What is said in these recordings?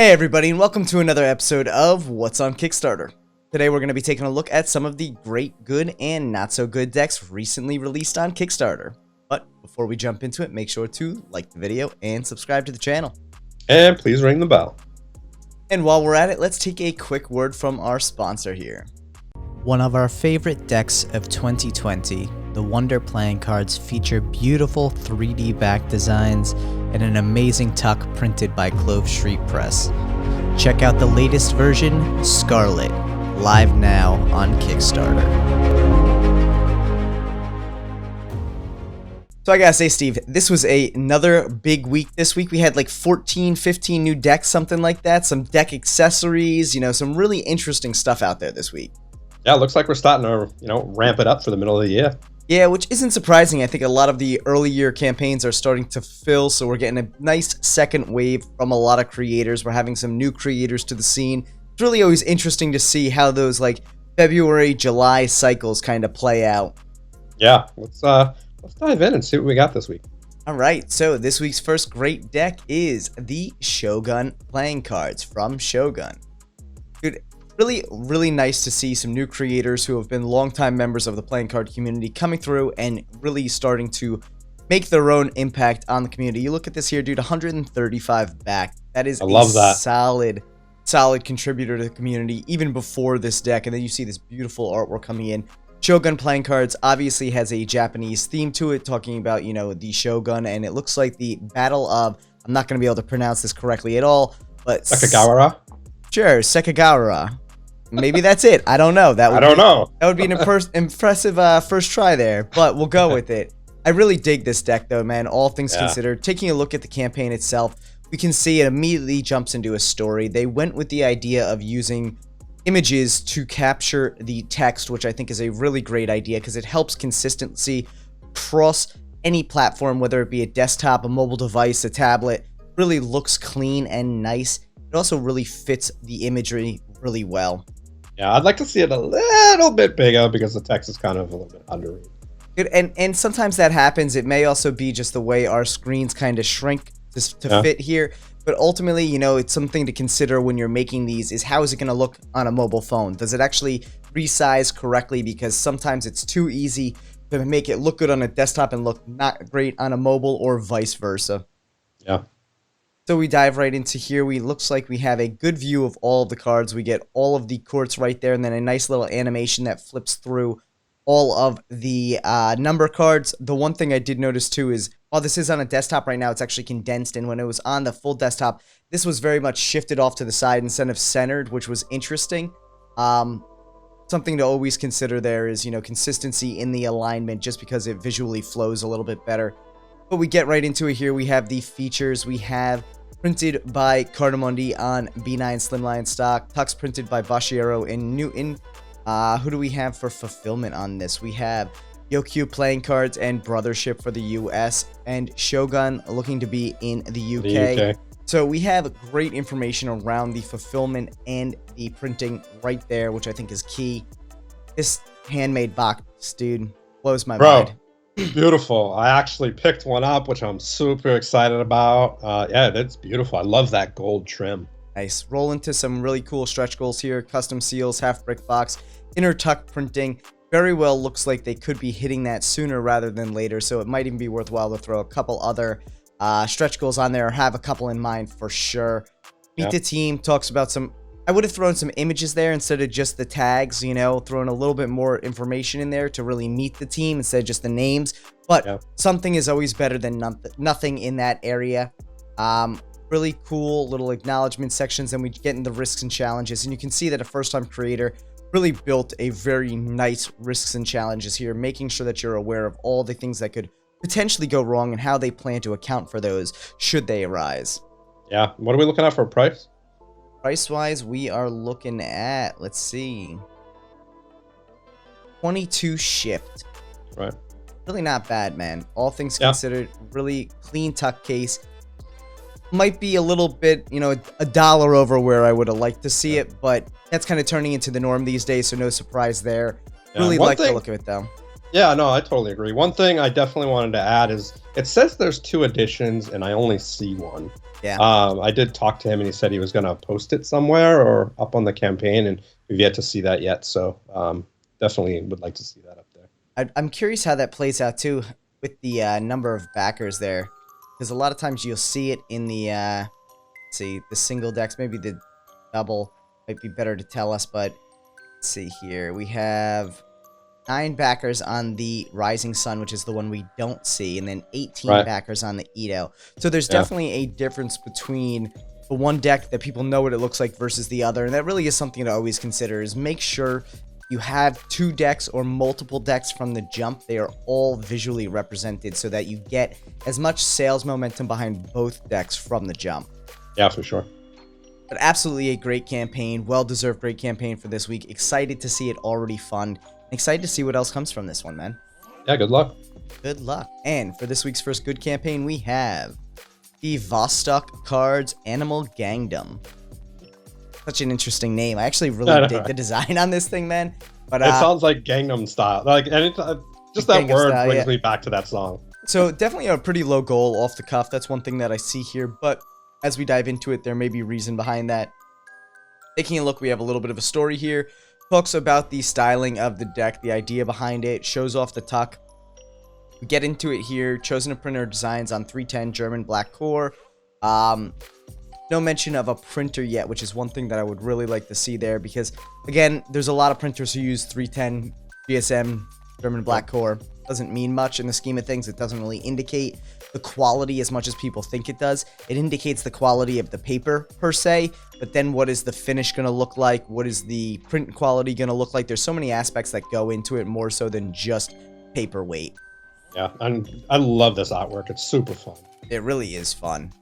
Hey everybody, and welcome to another episode of What's on Kickstarter. Today we're going to be taking a look at some of the great, good, and not so good decks recently released on Kickstarter. But before we jump into it, make sure to like the video and subscribe to the channel. And please ring the bell. And while we're at it, let's take a quick word from our sponsor here. One of our favorite decks of 2020, the Wonder playing cards feature beautiful 3D back designs and an amazing tuck printed by Clove Street Press. Check out the latest version, Scarlet, live now on Kickstarter. So I gotta say, Steve, this was another big week this week. We had like 14, 15 new decks, something like that, some deck accessories, some really interesting stuff out there this week. Yeah, it looks like we're starting to, ramp it up for the middle of the year. Yeah, which isn't surprising. I think a lot of the early year campaigns are starting to fill, so we're getting a nice second wave from a lot of creators. We're having some new creators to the scene. It's really always interesting to see how those like February, July cycles kind of play out. Yeah, let's dive in and see what we got this week. All right, so this week's first great deck is the Shogun playing cards from Shogun. Dude, really nice to see some new creators who have been longtime members of the playing card community coming through and really starting to make their own impact on the community. You look at this here, dude, 135 back. That is solid contributor to the community even before this deck. And then you see this beautiful artwork coming in. Shogun playing cards obviously has a Japanese theme to it, talking about, the Shogun, and it looks like the battle of, I'm not going to be able to pronounce this correctly at all, but Sekigahara? Sure, Sekigahara. Maybe that's it. I don't know. That would be an impressive first try there, but we'll go with it. I really dig this deck, though, man. All things considered, taking a look at the campaign itself, we can see it immediately jumps into a story. They went with the idea of using images to capture the text, which I think is a really great idea because it helps consistency across any platform, whether it be a desktop, a mobile device, a tablet. Really looks clean and nice. It also really fits the imagery really well. Yeah, I'd like to see it a little bit bigger because the text is kind of a little bit underrated. And sometimes that happens. It may also be just the way our screens kind of shrink to fit here. But ultimately, it's something to consider when you're making these is how is it going to look on a mobile phone? Does it actually resize correctly? Because sometimes it's too easy to make it look good on a desktop and look not great on a mobile, or vice versa. Yeah. So we dive right into here. Looks like we have a good view of all of the cards. We get all of the courts right there, and then a nice little animation that flips through all of the number cards. The one thing I did notice too is, while this is on a desktop right now, it's actually condensed, and when it was on the full desktop, this was very much shifted off to the side instead of centered, which was interesting. Something to always consider there is, consistency in the alignment, just because it visually flows a little bit better. But we get right into it here. We have the features. We have printed by Cardamundi on B9 Slimline stock. Tux printed by Bashiero in Newton. Who do we have for fulfillment on this? We have Yokyu playing cards and Brothership for the US, and Shogun looking to be in the UK. So we have great information around the fulfillment and the printing right there, which I think is key. This handmade box, dude, blows my mind. Beautiful. I actually picked one up, which I'm super excited about. Yeah, that's beautiful. I love that gold trim. Nice. Roll into some really cool stretch goals here. Custom seals, half brick box, inner tuck printing. Very well looks like they could be hitting that sooner rather than later, so it might even be worthwhile to throw a couple other stretch goals on there, or have a couple in mind for sure. Meet the team talks about some... I would have thrown some images there instead of just the tags, throwing a little bit more information in there to really meet the team instead of just the names. But something is always better than nothing in that area. Really cool little acknowledgement sections, and we get into the risks and challenges. And you can see that a first-time creator really built a very nice risks and challenges here, making sure that you're aware of all the things that could potentially go wrong and how they plan to account for those should they arise. Yeah. What are we looking at for a price? Price-wise, we are looking at, let's see, 22 shipped. Right. Really not bad, man. All things considered, really clean tuck case. Might be a little bit, a dollar over where I would have liked to see it, but that's kind of turning into the norm these days, so no surprise there. Really like the look of it, though. Yeah, no, I totally agree. One thing I definitely wanted to add is, it says there's 2 editions, and I only see one. Yeah. I did talk to him, and he said he was going to post it somewhere or up on the campaign, and we've yet to see that yet. So definitely would like to see that up there. I'm curious how that plays out too with the number of backers there, because a lot of times you'll see it in the let's see, the single decks, maybe the double might be better to tell us, but let's see here. We have 9 backers on the Rising Sun, which is the one we don't see, and then 18 Right. backers on the Ito. So there's definitely a difference between the one deck that people know what it looks like versus the other, and that really is something to always consider, is make sure you have 2 decks or multiple decks from the jump. They are all visually represented so that you get as much sales momentum behind both decks from the jump. Yeah, for sure. But absolutely a great campaign, well-deserved great campaign for this week. Excited to see it already fun. Excited to see what else comes from this one, man. Yeah, good luck. Good luck. And for this week's first good campaign, we have the Vostok cards Animal Gangdom. Such an interesting name. I actually really dig the design on this thing, man. But it sounds like Gangnam style. Like, and it, just that Gangnam word style, brings yeah. me back to that song. So definitely a pretty low goal off the cuff. That's one thing that I see here. But as we dive into it, there may be reason behind that. Taking a look, we have a little bit of a story here. Talks about the styling of the deck, the idea behind it, shows off the tuck. We get into it here. Chosen to print our designs on 310 German black core. No mention of a printer yet, which is one thing that I would really like to see there, because again, there's a lot of printers who use 310 GSM German black core. Doesn't mean much in the scheme of things. It doesn't really indicate the quality as much as people think it does. It indicates the quality of the paper per se, but then what is the finish going to look like? What is the print quality going to look like? There's so many aspects that go into it, more so than just paperweight. Yeah, and I love this artwork. It's super fun. It really is fun.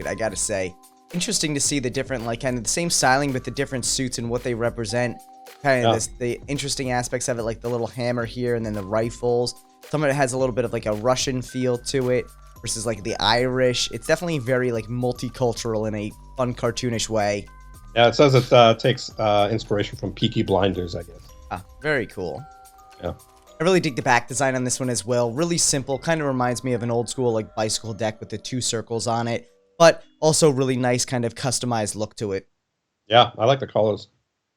I gotta say, interesting to see the different, like, kind of the same styling, but the different suits and what they represent. Kind of the interesting aspects of it, like the little hammer here and then the rifles. Some of it has a little bit of like a Russian feel to it versus like the Irish. It's definitely very like multicultural in a fun, cartoonish way. Yeah, it says it takes inspiration from Peaky Blinders, I guess. Ah, very cool. Yeah. I really dig the back design on this one as well. Really simple, kind of reminds me of an old school like bicycle deck with the 2 circles on it, but also really nice kind of customized look to it. Yeah, I like the colors.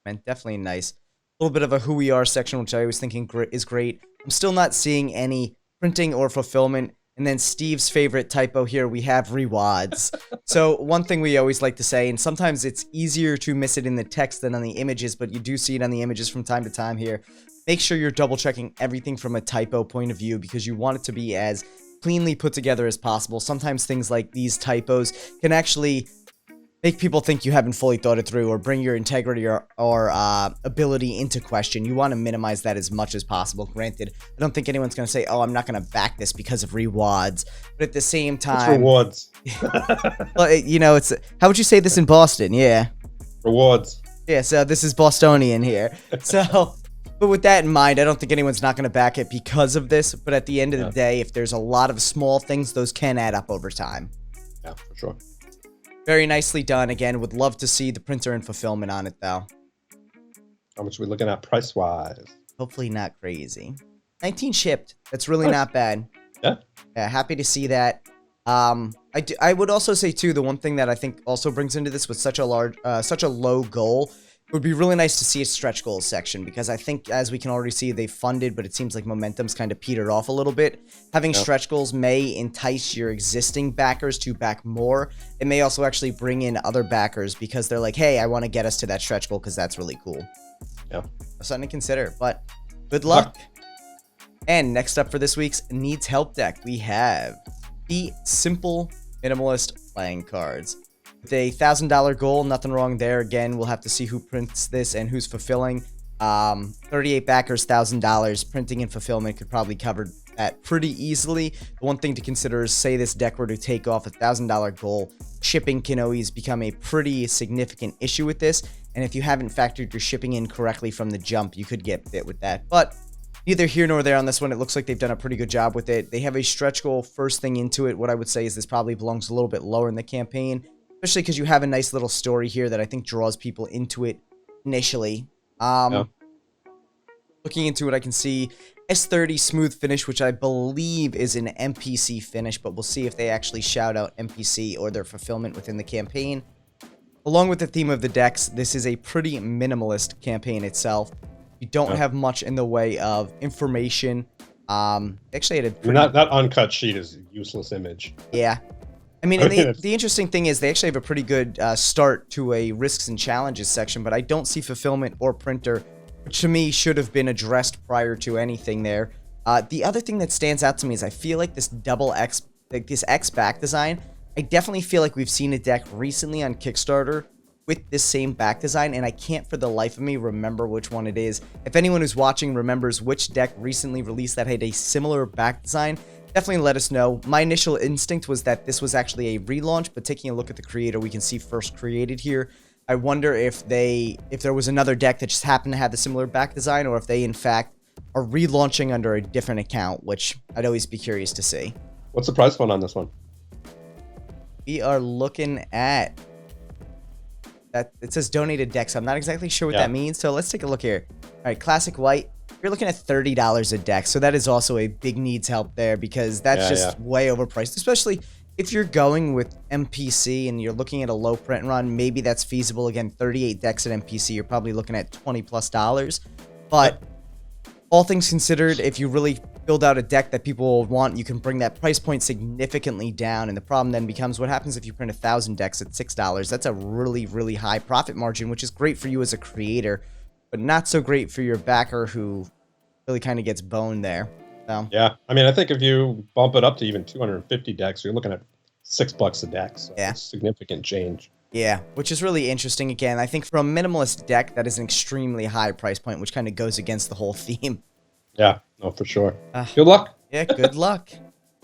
And definitely nice. A little bit of a who we are section, which I was thinking is great. I'm still not seeing any printing or fulfillment. And then Steve's favorite typo here, we have rewards. So one thing we always like to say, and sometimes it's easier to miss it in the text than on the images, but you do see it on the images from time to time here. Make sure you're double checking everything from a typo point of view, because you want it to be as cleanly put together as possible. Sometimes things like these typos can actually make people think you haven't fully thought it through, or bring your integrity or ability into question. You want to minimize that as much as possible. Granted, I don't think anyone's going to say, oh, I'm not going to back this because of rewards. But at the same time... It's rewards. Well, you know, it's... How would you say this in Boston? Yeah. Rewards. Yeah, so this is Bostonian here. So... But with that in mind, I don't think anyone's not going to back it because of this. But at the end of the day, if there's a lot of small things, those can add up over time. Yeah, for sure. Very nicely done. Again, would love to see the printer and fulfillment on it, though. How much are we looking at price-wise? Hopefully not crazy. 19 shipped. That's really not bad. Yeah. Yeah, happy to see that. I would also say, too, the one thing that I think also brings into this with such a low goal, it would be really nice to see a stretch goals section, because I think, as we can already see, they funded, but it seems like momentum's kind of petered off a little bit. Having stretch goals may entice your existing backers to back more. It may also actually bring in other backers, because they're like, hey, I want to get us to that stretch goal because that's really cool. Yeah. Something to consider, but good luck. And next up for this week's Needs Help deck, we have the Simpl Minimalist playing cards. With a $1,000 goal, nothing wrong there. Again, we'll have to see who prints this and who's fulfilling. 38 backers, $1,000. Printing and fulfillment could probably cover that pretty easily. The one thing to consider is, say this deck were to take off a $1,000 goal, shipping can always become a pretty significant issue with this. And if you haven't factored your shipping in correctly from the jump, you could get bit with that. But neither here nor there on this one. It looks like they've done a pretty good job with it. They have a stretch goal first thing into it. What I would say is this probably belongs a little bit lower in the campaign, especially because you have a nice little story here that I think draws people into it initially. Looking into it, I can see S30 smooth finish, which I believe is an NPC finish, but we'll see if they actually shout out NPC or their fulfillment within the campaign. Along with the theme of the decks, this is a pretty minimalist campaign itself. You don't have much in the way of information. Actually had a pretty... That uncut sheet is a useless image. Yeah. I mean, and the interesting thing is they actually have a pretty good start to a risks and challenges section, but I don't see fulfillment or printer, which to me should have been addressed prior to anything there. The other thing that stands out to me is I feel like this double X, like this X back design, I definitely feel like we've seen a deck recently on Kickstarter with this same back design, and I can't for the life of me remember which one it is. If anyone who's watching remembers which deck recently released that had a similar back design, definitely let us know. My initial instinct was that this was actually a relaunch, but taking a look at the creator, we can see first created here. I wonder if there was another deck that just happened to have the similar back design, or if they in fact are relaunching under a different account, which I'd always be curious to see. What's the price point on this one? We are looking at that. It says donated decks. I'm not exactly sure what that means, so let's take a look here. All right, classic white. You're looking at $30 a deck, so that is also a big needs help there, because that's just way overpriced, especially if you're going with MPC and you're looking at a low print run. Maybe that's feasible. Again, 38 decks at MPC, you're probably looking at $20+. But all things considered, if you really build out a deck that people will want, you can bring that price point significantly down. And the problem then becomes, what happens if you print 1,000 decks at $6? That's a really, really high profit margin, which is great for you as a creator, but not so great for your backer, who really kind of gets boned there. So. Yeah, I mean, I think if you bump it up to even 250 decks, you're looking at $6 a deck. So it's a significant change. Yeah, which is really interesting. Again, I think for a minimalist deck, that is an extremely high price point, which kind of goes against the whole theme. Yeah, no, for sure. Good luck. Yeah, good luck.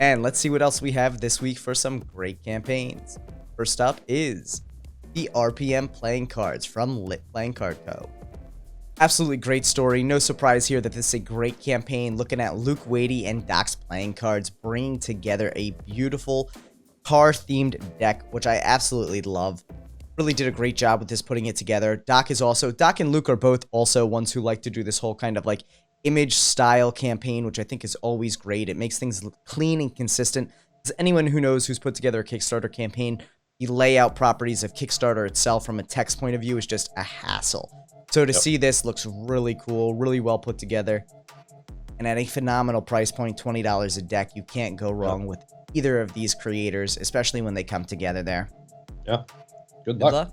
And let's see what else we have this week for some great campaigns. First up is the RPM playing cards from Lit Playing Card Co. Absolutely great story. No surprise here that this is a great campaign, looking at Luke Wadey and Doc's playing cards, bringing together a beautiful car-themed deck, which I absolutely love. Really did a great job with this, putting it together. Doc and Luke are both also ones who like to do this whole kind of like image style campaign, which I think is always great. It makes things look clean and consistent. As anyone who knows who's put together a Kickstarter campaign, the layout properties of Kickstarter itself from a text point of view is just a hassle. So to see this looks really cool, really well put together. And at a phenomenal price point, $20 a deck, you can't go wrong with either of these creators, especially when they come together there. Yeah. Good luck.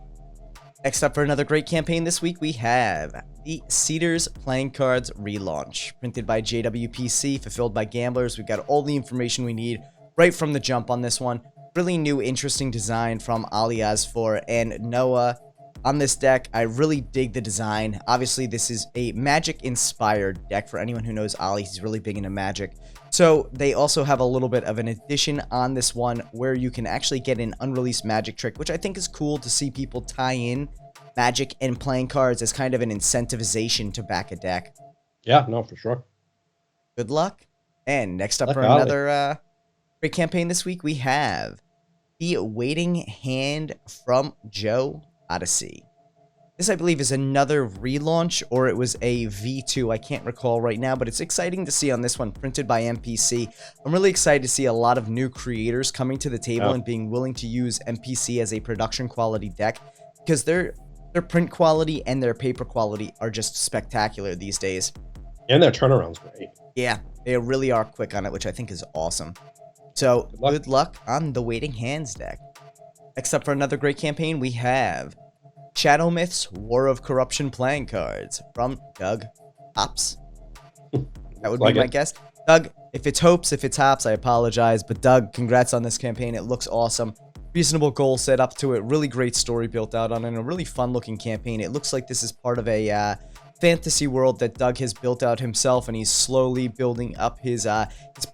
Next up for another great campaign this week, we have the Cedars Playing Cards relaunch. Printed by JWPC, fulfilled by Gamblers. We've got all the information we need right from the jump on this one. Really new, interesting design from Alias4 and Noah. On this deck, I really dig the design. Obviously, this is a Magic-inspired deck. For anyone who knows Ollie, he's really big into Magic. So they also have a little bit of an addition on this one where you can actually get an unreleased Magic trick, which I think is cool to see people tie in Magic and playing cards as kind of an incentivization to back a deck. Yeah, no, for sure. Good luck. And next up for another great campaign this week, we have the Waiting Hand from Joe Odyssey. This, I believe, is another relaunch, or it was a V2. I can't recall right now, but it's exciting to see on this one, printed by MPC. I'm really excited to see a lot of new creators coming to the table and being willing to use MPC as a production quality deck, because their print quality and their paper quality are just spectacular these days. And their turnaround's great. Yeah, they really are quick on it, which I think is awesome. So, good luck on the Waiting Hands deck. Next up for another great campaign, we have Shadow Myths War of Corruption playing cards from Doug Hops. That would be my guess. Doug, if it's Hopes, if it's Hops, I apologize. But Doug, congrats on this campaign. It looks awesome. Reasonable goal set up to it. Really great story built out on it. And a really fun-looking campaign. It looks like this is part of a fantasy world that Doug has built out himself, and he's slowly building up his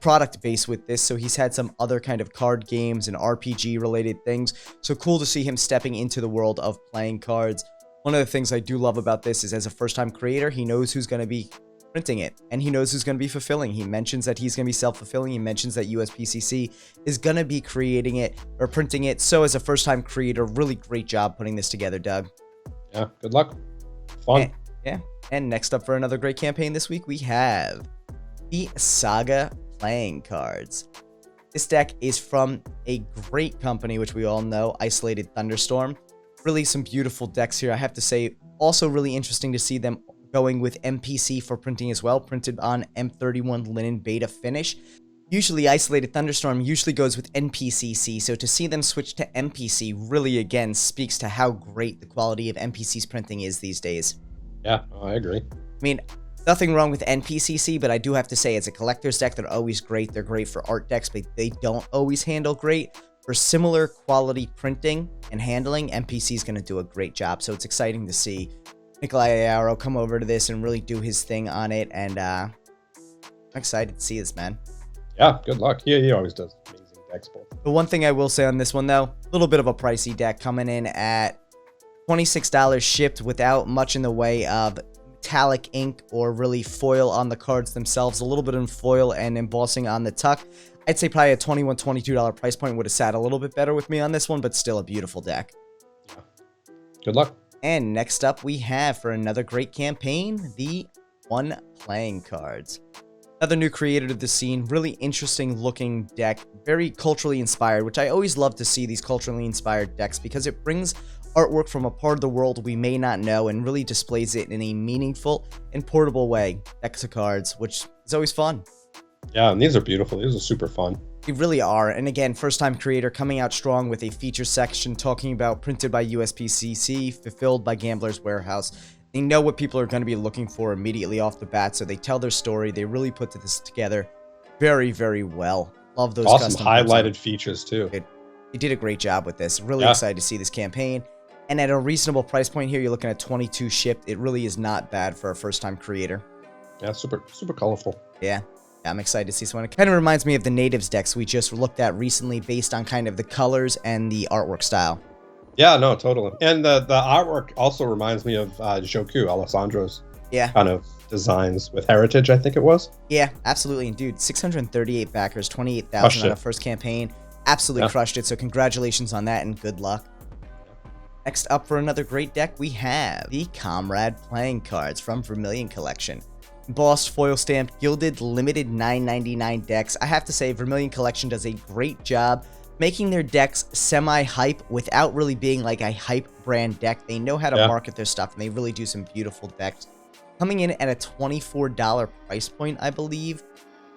product base with this. So he's had some other kind of card games and RPG related things. So cool to see him stepping into the world of playing cards. One of the things I do love about this is, as a first-time creator, he knows who's going to be printing it, and he knows who's going to be fulfilling. He mentions that he's going to be self-fulfilling. He mentions that USPCC is going to be creating it or printing it. So as a first-time creator, really great job putting this together, Doug. Yeah, good luck. Fun. And next up for another great campaign this week, we have the Saga playing cards. This deck is from a great company, which we all know, Isolated Thunderstorm. Really some beautiful decks here. I have to say, also really interesting to see them going with MPC for printing as well, printed on M31 linen beta finish. Usually Isolated Thunderstorm usually goes with NPCC, so to see them switch to MPC really again speaks to how great the quality of MPC's printing is these days. Yeah, I agree. I mean, nothing wrong with NPCC, but I do have to say, as a collector's deck, they're always great. They're great for art decks, but they don't always handle great. For similar quality printing and handling, MPC is going to do a great job, so it's exciting to see Nikolai Ayaro come over to this and really do his thing on it, and I'm excited to see this, man. Yeah, good luck. He always does amazing decks. The one thing I will say on this one, though, a little bit of a pricey deck, coming in at $26 shipped without much in the way of metallic ink or really foil on the cards themselves. A little bit of foil and embossing on the tuck. I'd say probably a $21, $22 price point would have sat a little bit better with me on this one, but still a beautiful deck. Yeah. Good luck. And next up we have, for another great campaign, the One playing cards. Another new creator to the scene, really interesting looking deck, very culturally inspired, which I always love to see these culturally inspired decks because it brings artwork from a part of the world we may not know and really displays it in a meaningful and portable way. Decks of cards, which is always fun. Yeah, and these are beautiful. These are super fun. They really are. And again, first-time creator coming out strong with a feature section talking about printed by USPCC, fulfilled by Gambler's Warehouse. They know what people are going to be looking for immediately off the bat, so they tell their story. They really put this together very, very well. Love those awesome custom highlighted features, too. They did a great job with this. Really excited to see this campaign. And at a reasonable price point here, you're looking at 22 shipped. It really is not bad for a first-time creator. Yeah, super colorful. Yeah, I'm excited to see this one. It kind of reminds me of the Natives decks we just looked at recently based on kind of the colors and the artwork style. Yeah, no, totally. And the artwork also reminds me of Joku, Alessandro's kind of designs with Heritage, I think it was. Yeah, absolutely. And dude, 638 backers, 28,000 on our first campaign. Absolutely crushed it. So congratulations on that and good luck. Next up for another great deck, we have the Comrade playing cards from Vermilion Collection. Embossed, foil stamped, gilded, limited $9.99 decks. I have to say, Vermilion Collection does a great job making their decks semi-hype without really being like a hype brand deck. They know how to market their stuff, and they really do some beautiful decks. Coming in at a $24 price point, I believe.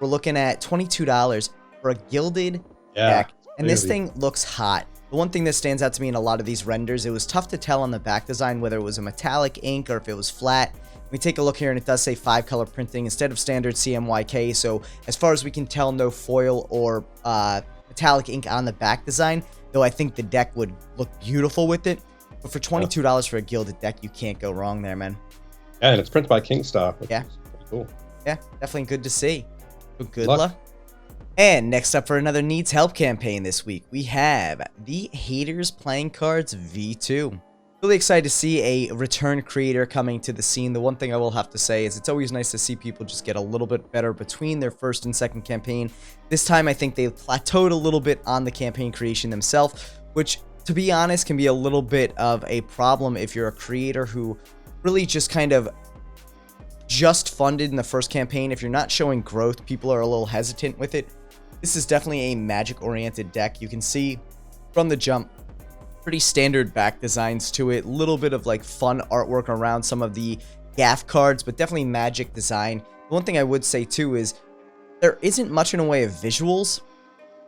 We're looking at $22 for a gilded deck, and this thing looks hot. The one thing that stands out to me in a lot of these renders, it was tough to tell on the back design whether it was a metallic ink or if it was flat. We take a look here, and it does say 5-color printing instead of standard CMYK, so as far as we can tell, no foil or metallic ink on the back design, though I think the deck would look beautiful with it. But for $22 for a gilded deck, you can't go wrong there, man. Yeah, and it's printed by Kingstar, which is pretty cool. Yeah, definitely good to see. Good luck. And next up for another Needs Help campaign this week, we have the Haters Playing Cards V2. Really excited to see a return creator coming to the scene. The one thing I will have to say is it's always nice to see people just get a little bit better between their first and second campaign. This time I think they plateaued a little bit on the campaign creation themselves, which, to be honest, can be a little bit of a problem if you're a creator who really just kind of just funded in the first campaign. If you're not showing growth, people are a little hesitant with it. This is definitely a magic-oriented deck. You can see from the jump, pretty standard back designs to it. A little bit of like fun artwork around some of the gaff cards, but definitely magic design. The one thing I would say too is there isn't much in a way of visuals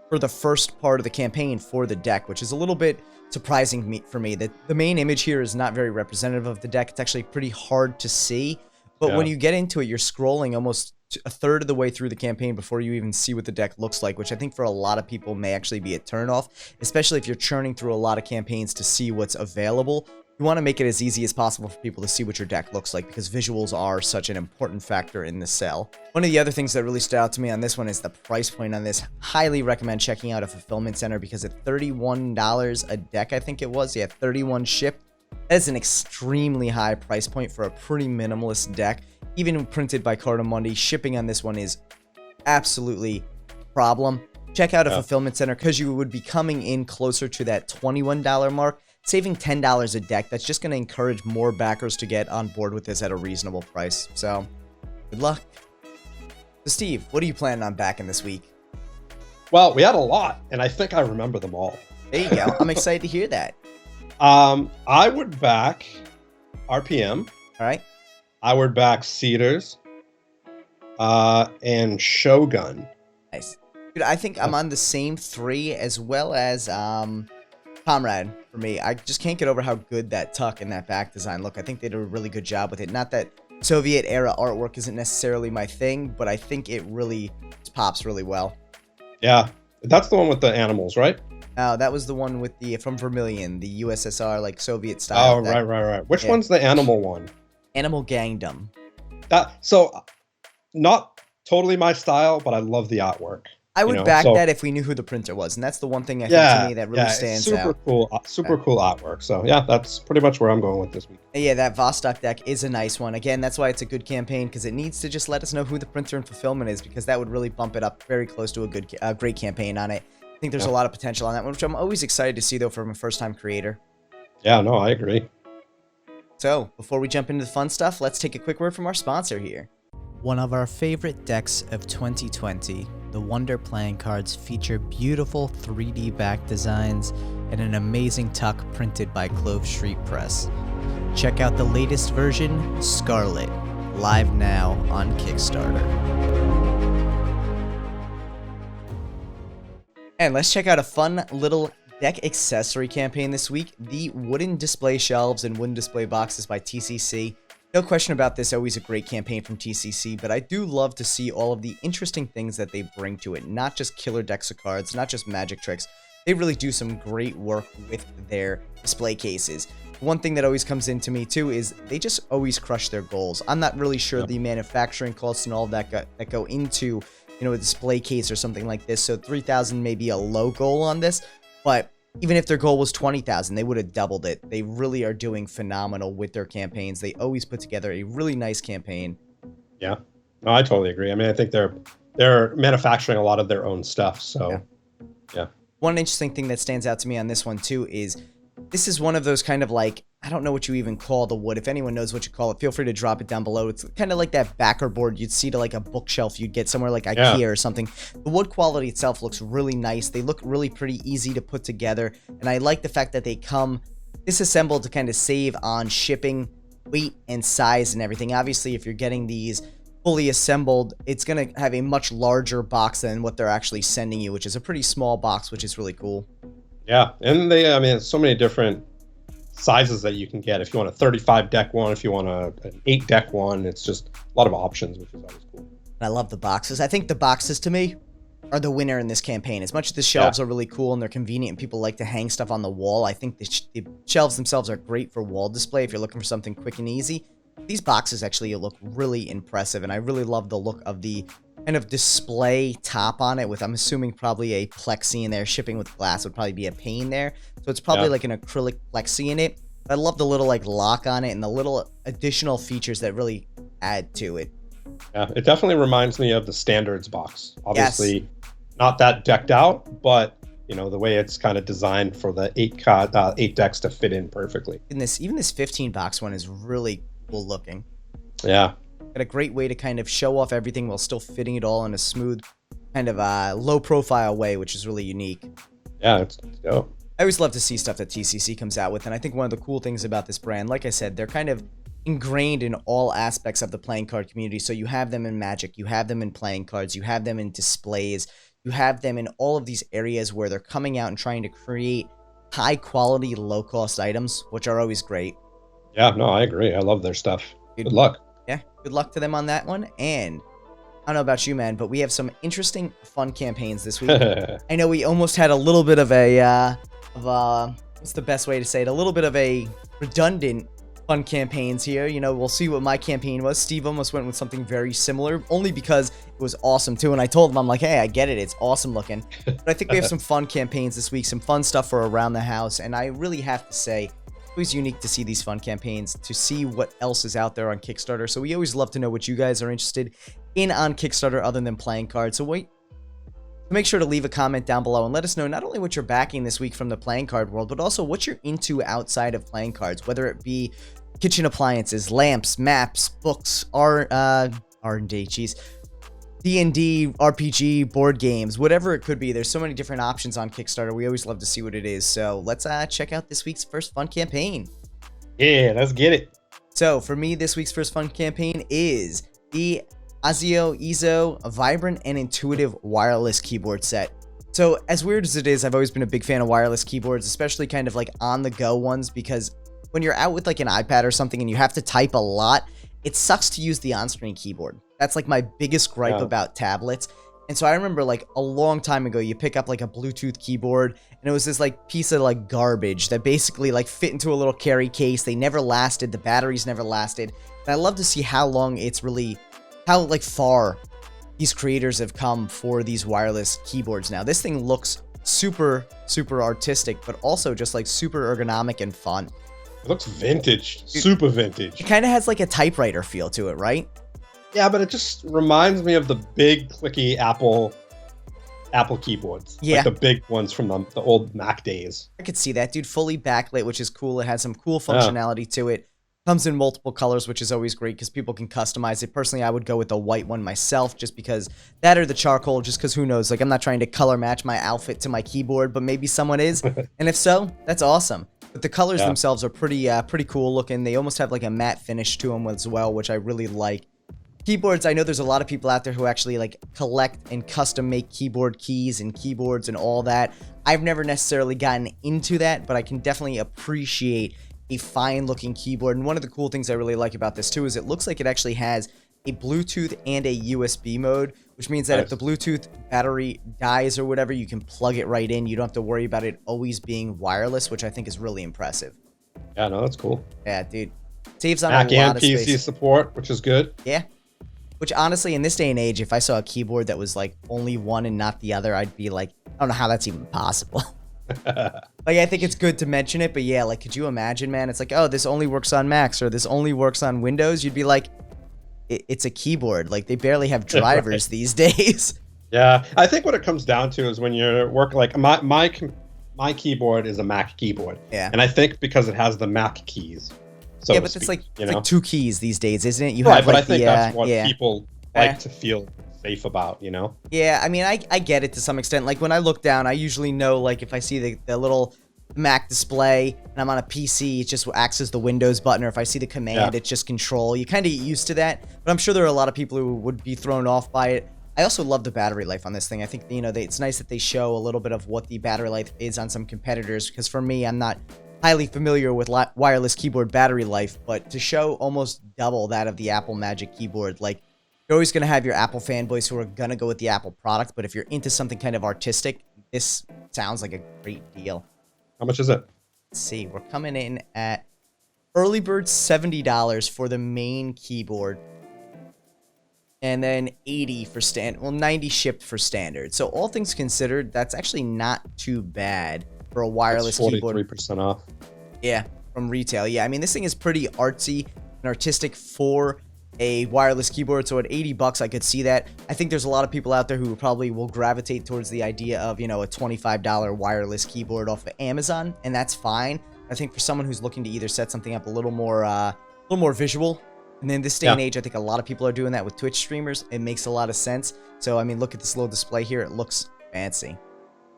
for the first part of the campaign for the deck, which is a little bit surprising for me. That the main image here is not very representative of the deck. It's actually pretty hard to see. But when you get into it, you're scrolling almost a third of the way through the campaign before you even see what the deck looks like, which I think for a lot of people may actually be a turnoff, especially if you're churning through a lot of campaigns to see what's available. You want to make it as easy as possible for people to see what your deck looks like because visuals are such an important factor in the sell. One of the other things that really stood out to me on this one is the price point on this. Highly recommend checking out a fulfillment center because at $31 a deck, I think it was, 31 shipped. That is an extremely high price point for a pretty minimalist deck. Even printed by Cardamundi, shipping on this one is absolutely a problem. Check out a fulfillment center because you would be coming in closer to that $21 mark, saving $10 a deck. That's just going to encourage more backers to get on board with this at a reasonable price. So, good luck. So Steve, what are you planning on backing this week? Well, we had a lot, and I think I remember them all. There you go. I'm excited to hear that. I would back RPM. All right. I would back Cedars. And Shogun. Nice. Dude, I think I'm on the same three as well as Comrade for me. I just can't get over how good that tuck and that back design look. I think they did a really good job with it. Not that Soviet era artwork isn't necessarily my thing, but I think it really pops really well. Yeah, that's the one with the animals, right? That was the one with the from Vermilion, the USSR like Soviet style. Oh, right. Which one's the animal one? Animal Gangdom. Not totally my style, but I love the artwork. I would back that if we knew who the printer was, and that's the one thing I think to me that really stands out. Super cool artwork. So yeah, that's pretty much where I'm going with this week. Yeah, that Vostok deck is a nice one. Again, that's why it's a good campaign, because it needs to just let us know who the printer and fulfillment is, because that would really bump it up very close to a great campaign on it. I think there's a lot of potential on that one, which I'm always excited to see though from a first-time creator. Yeah, no, I agree. So before we jump into the fun stuff, let's take a quick word from our sponsor here. One of our favorite decks of 2020, the Wonder playing cards feature beautiful 3D back designs and an amazing tuck printed by Clove Street Press. Check out the latest version, Scarlet, live now on Kickstarter. And let's check out a fun little deck accessory campaign this week, the wooden display shelves and wooden display boxes by TCC. No question about this, always a great campaign from TCC, but I do love to see all of the interesting things that they bring to it. Not just killer decks of cards, not just magic tricks. They really do some great work with their display cases. One thing that always comes into me too is they just always crush their goals. I'm not really sure the manufacturing costs and all that go into, a display case or something like this. So 3,000 may be a low goal on this, but even if their goal was 20,000, they would have doubled it. They really are doing phenomenal with their campaigns. They always put together a really nice campaign. Yeah, no, I totally agree. I mean, I think they're manufacturing a lot of their own stuff. So, yeah. One interesting thing that stands out to me on this one too is this is one of those kind of like, I don't know what you even call the wood. If anyone knows what you call it, feel free to drop it down below. It's kind of like that backer board you'd see to like a bookshelf you'd get somewhere like IKEA or something. The wood quality itself looks really nice. They look really pretty easy to put together. And I like the fact that they come disassembled to kind of save on shipping, weight, and size and everything. Obviously, if you're getting these fully assembled, it's going to have a much larger box than what they're actually sending you, which is a pretty small box, which is really cool. Yeah, and so many different sizes that you can get. If you want a 35 deck one, if you want an 8 deck one, it's just a lot of options, which is always cool. I love the boxes. I think the boxes to me are the winner in this campaign. As much as the shelves are really cool and they're convenient and people like to hang stuff on the wall, I think the shelves themselves are great for wall display if you're looking for something quick and easy. These boxes actually look really impressive, and I really love the look of the kind of display top on it with, I'm assuming, probably a plexi in there. Shipping with glass would probably be a pain there. So it's probably like an acrylic plexi in it. But I love the little like lock on it and the little additional features that really add to it. Yeah, it definitely reminds me of the standards box. Obviously, not that decked out, but the way it's kind of designed for the 8 decks to fit in perfectly. And even this 15 box one is really cool looking. Yeah. Got a great way to kind of show off everything while still fitting it all in a smooth, kind of low profile way, which is really unique. Yeah, it's dope. I always love to see stuff that TCC comes out with, and I think one of the cool things about this brand, like I said, they're kind of ingrained in all aspects of the playing card community. So you have them in Magic, you have them in playing cards, you have them in displays, you have them in all of these areas where they're coming out and trying to create high quality, low cost items, which are always great. Yeah, no, I agree. I love their stuff. Good luck. Yeah, good luck to them on that one. And I don't know about you, man, but we have some interesting, fun campaigns this week. I know we almost had a little bit of a, what's the best way to say it? A little bit of a redundant fun campaigns here. We'll see what my campaign was. Steve almost went with something very similar, only because it was awesome too. And I told him, I'm like, hey, I get it. It's awesome looking. But I think we have some fun campaigns this week, some fun stuff for around the house. And I really have to say, always unique to see these fun campaigns, to see what else is out there on Kickstarter. So we always love to know what you guys are interested in on Kickstarter other than playing cards. So make sure to leave a comment down below and let us know not only what you're backing this week from the playing card world, but also what you're into outside of playing cards, whether it be kitchen appliances, lamps, maps, books, R&D, D&D, RPG, board games, whatever it could be. There's so many different options on Kickstarter. We always love to see what it is. So let's check out this week's first fun campaign. Yeah, let's get it. So for me, this week's first fun campaign is the Azio, a vibrant and intuitive wireless keyboard set. So as weird as it is, I've always been a big fan of wireless keyboards, especially kind of like on the go ones, because when you're out with like an iPad or something and you have to type a lot, it sucks to use the on-screen keyboard. That's like my biggest gripe about tablets. And so I remember like a long time ago, you pick up like a Bluetooth keyboard and it was this like piece of like garbage that basically like fit into a little carry case. They never lasted. The batteries never lasted. And I love to see how long it's really, how like far these creators have come for these wireless keyboards now. This thing looks super, super artistic, but also just like super ergonomic and fun. It looks vintage, super vintage. It kind of has like a typewriter feel to it, right? Yeah, but it just reminds me of the big clicky Apple keyboards. Yeah. Like the big ones from the old Mac days. I could see that, dude. Fully backlit, which is cool. It has some cool functionality to it. Comes in multiple colors, which is always great because people can customize it. Personally, I would go with the white one myself just because that, or the charcoal, just because who knows? Like, I'm not trying to color match my outfit to my keyboard, but maybe someone is. And if so, that's awesome. But the colors themselves are pretty cool looking. They almost have like a matte finish to them as well, which I really like. Keyboards, I know there's a lot of people out there who actually like collect and custom make keyboard keys and keyboards and all that. I've never necessarily gotten into that, but I can definitely appreciate a fine looking keyboard. And one of the cool things I really like about this too is it looks like it actually has a Bluetooth and a USB mode, which means that if the Bluetooth battery dies or whatever, you can plug it right in. You don't have to worry about it always being wireless, which I think is really impressive. Yeah, no, that's cool. Yeah, dude. Saves on Mac a lot and of PC space. support, which is good. Yeah. Which honestly, in this day and age, if I saw a keyboard that was like only one and not the other, I'd be like, I don't know how that's even possible. Like, I think it's good to mention it, but yeah, like, could you imagine, man? It's like, oh, this only works on Macs or this only works on Windows. You'd be like, it's a keyboard. Like, they barely have drivers these days. Yeah, I think what it comes down to is when you're working, like my keyboard is a Mac keyboard. Yeah. And I think because it has the Mac keys. So yeah, but it's like two keys these days, isn't it? You right, have, but like, I think that's what people like to feel safe about, you know? Yeah, I mean, I get it to some extent. Like, when I look down, I usually know, like, if I see the little Mac display and I'm on a PC, it just acts as the Windows button, or if I see the command, it's just control. You kind of get used to that, but I'm sure there are a lot of people who would be thrown off by it. I also love the battery life on this thing. I think, you know, it's nice that they show a little bit of what the battery life is on some competitors, because for me, I'm not highly familiar with wireless keyboard battery life, but to show almost double that of the Apple Magic Keyboard, like, you're always going to have your Apple fanboys who are going to go with the Apple product, but if you're into something kind of artistic, this sounds like a great deal. How much is it? Let's see. We're coming in at early bird $70 for the main keyboard, and then $80 for 90 shipped for standard. So all things considered, that's actually not too bad for a wireless keyboard. 43% off. Yeah, from retail. Yeah, I mean, this thing is pretty artsy and artistic for a wireless keyboard, so at $80 I could see that. I think there's a lot of people out there who probably will gravitate towards the idea of, you know, a $25 wireless keyboard off of Amazon, and that's fine. I think for someone who's looking to either set something up a little more visual, and in this day and age, I think a lot of people are doing that with Twitch streamers. It makes a lot of sense. So I mean, look at this little display here. It looks fancy.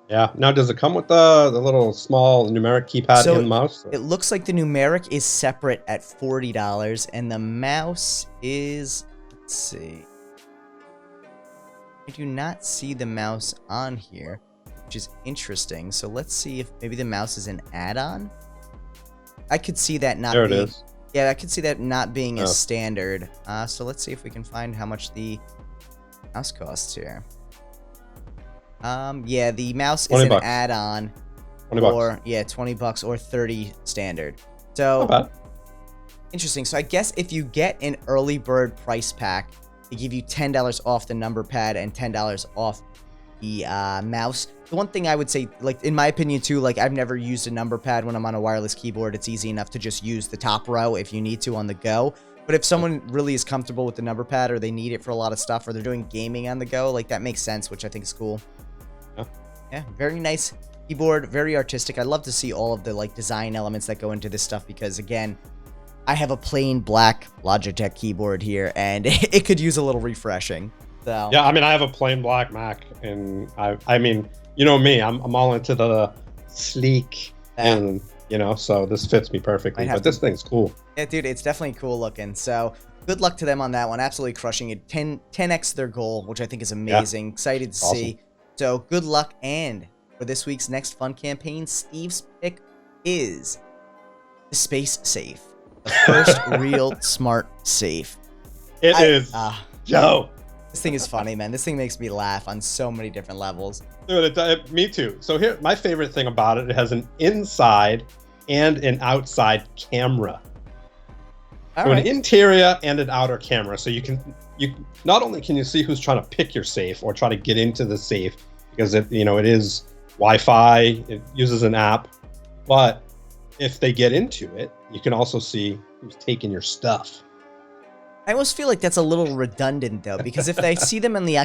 Yeah. Now, does it come with the little small numeric keypad and mouse? It looks like the numeric is separate at $40, and the mouse is, let's see. I do not see the mouse on here, which is interesting. So let's see if maybe the mouse is an add-on. I could see that not being. There it is. Yeah, I could see that not being a standard. So let's see if we can find how much the mouse costs here. Yeah, the mouse is an add-on. Or yeah, $20 or $30 standard. So interesting. So I guess if you get an early bird price pack, they give you $10 off the number pad and $10 off the mouse. The one thing I would say, like, in my opinion too, like, I've never used a number pad when I'm on a wireless keyboard. It's easy enough to just use the top row if you need to on the go. But if someone really is comfortable with the number pad, or they need it for a lot of stuff, or they're doing gaming on the go, like, that makes sense, which I think is cool. Yeah, very nice keyboard, very artistic. I love to see all of the, like, design elements that go into this stuff, because again, I have a plain black Logitech keyboard here, and it could use a little refreshing. So yeah, I mean, I have a plain black Mac, and I mean, you know me, I'm all into the sleek, and so this fits me perfectly. But this thing's cool. Yeah, dude, it's definitely cool looking. So good luck to them on that one. Absolutely crushing it. 10x their goal, which I think is amazing. Excited to see. So good luck. And for this week's next fun campaign, Steve's pick is the Space Safe. The first real smart safe. It is. Joe. This thing is funny, man. This thing makes me laugh on so many different levels. Dude, me too. So here, my favorite thing about it, it has an inside and an outside camera. So an interior and an outer camera. So you not only can you see who's trying to pick your safe or try to get into the safe, because it is Wi-Fi, it uses an app, but if they get into it, you can also see who's taking your stuff. I almost feel like that's a little redundant, though, because if they see them on the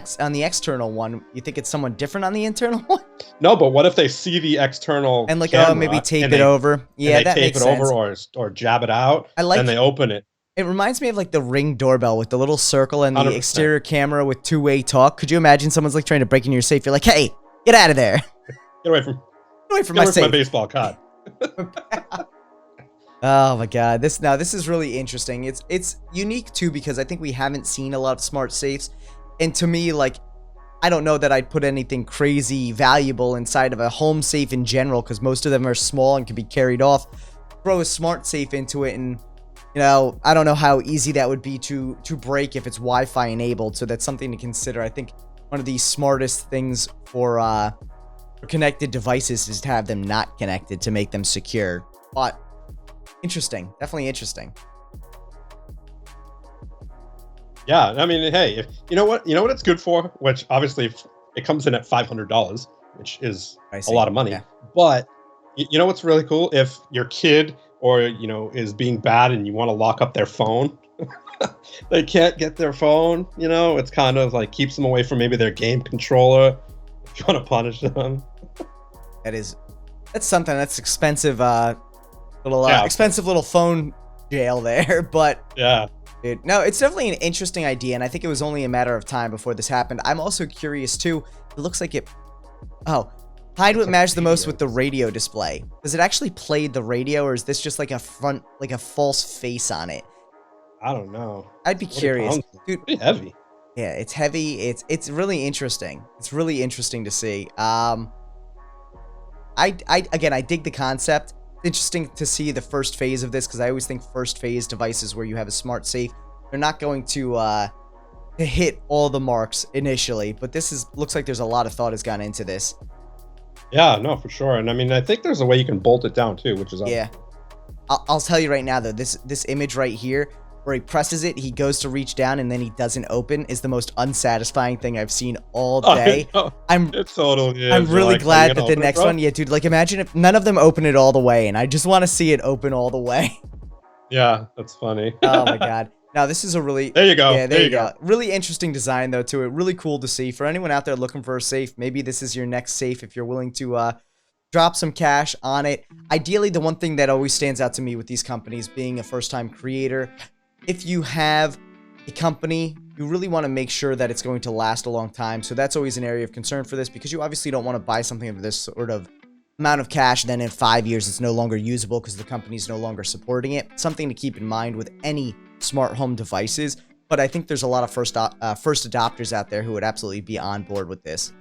external one, you think it's someone different on the internal one? No, but what if they see the external and like, camera maybe tape it over? Yeah, that makes sense. Tape it over or jab it out, and they open it. It reminds me of like the Ring doorbell with the little circle and the 100%. Exterior camera with two-way talk. Could you imagine someone's like trying to break into your safe? You're like, hey, get out of there. Get away from my safe. My baseball card. Oh my god, this is really interesting. It's unique too because I think we haven't seen a lot of smart safes, and to me, like, I don't know that I'd put anything crazy valuable inside of a home safe in general because most of them are small and can be carried off. Throw a smart safe into it, and I don't know how easy that would be to break if it's Wi-Fi enabled. So that's something to consider. I think one of the smartest things for connected devices is to have them not connected to make them secure. But interesting, definitely interesting. Yeah, I mean, hey, if you know what it's good for, which obviously it comes in at $500, which is a lot of money. Yeah. But you know what's really cool? If your kid or is being bad and you want to lock up their phone, they can't get their phone. It's kind of like keeps them away from maybe their game controller. If you want to punish them, that's something that's expensive. Expensive little phone jail there, but yeah, dude, no, it's definitely an interesting idea, and I think it was only a matter of time before this happened. I'm also curious too. It looks like hide what matters the most with the radio display. Does it actually play the radio, or is this just like a false face on it? I don't know. I'd be curious, dude. Pretty heavy. Yeah, it's heavy. It's really interesting. It's really interesting to see. I dig the concept. Interesting to see the first phase of this because I always think first phase devices where you have a smart safe, they're not going to hit all the marks initially, but looks like there's a lot of thought has gone into this. Yeah, no, for sure. And I mean, I think there's a way you can bolt it down too, which is awesome. Yeah. I'll tell you right now though, this image right here where he presses it, he goes to reach down and then he doesn't open is the most unsatisfying thing I've seen all day. I'm really glad that the next one, yeah, dude, like imagine if none of them open it all the way and I just want to see it open all the way. Yeah, that's funny. Oh my god. Now this is a really there you go. Yeah, there you go. Really interesting design though to it. Really cool to see. For anyone out there looking for a safe, maybe this is your next safe if you're willing to drop some cash on it. Ideally, the one thing that always stands out to me with these companies being a first-time creator, if you have a company, you really want to make sure that it's going to last a long time. So that's always an area of concern for this because you obviously don't want to buy something of this sort of amount of cash, then in 5 years it's no longer usable because the company's no longer supporting it. Something to keep in mind with any smart home devices. But I think there's a lot of first adopters out there who would absolutely be on board with this.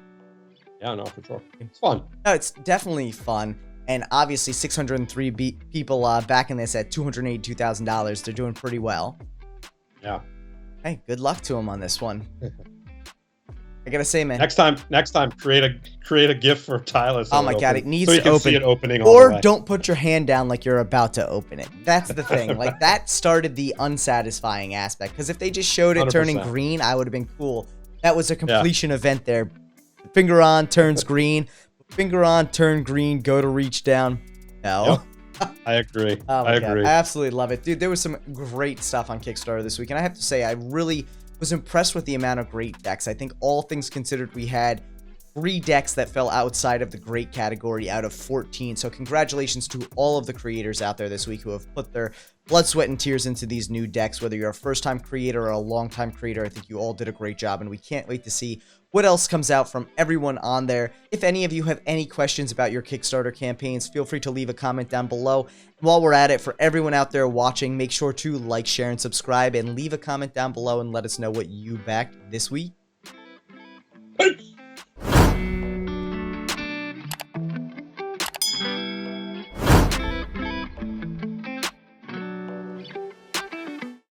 Yeah, no, for sure. It's fun. No, it's definitely fun. And obviously 603 people backing this at $282,000. They're doing pretty well. Yeah. Hey, good luck to them on this one. I gotta say, man. Next time, create a gift for Tyler. So oh my god, it needs to open. See it opening or all the way. Don't put your hand down like you're about to open it. That's the thing. Like that started the unsatisfying aspect. Because if they just showed it 100%. Turning green, I would have been cool. That was a completion event there. Finger on, turns green. Finger on, turn green, go to reach down. No. Yep. I agree. Oh my God. I absolutely love it. Dude, there was some great stuff on Kickstarter this week. And I have to say, I really was impressed with the amount of great decks. I think all things considered, we had 3 decks that fell outside of the great category out of 14. So congratulations to all of the creators out there this week who have put their blood, sweat, and tears into these new decks. Whether you're a first-time creator or a long-time creator, I think you all did a great job, and we can't wait to see what else comes out from everyone on there. If any of you have any questions about your Kickstarter campaigns, feel free to leave a comment down below. And while we're at it, for everyone out there watching, make sure to like, share, and subscribe, and leave a comment down below and let us know what you backed this week.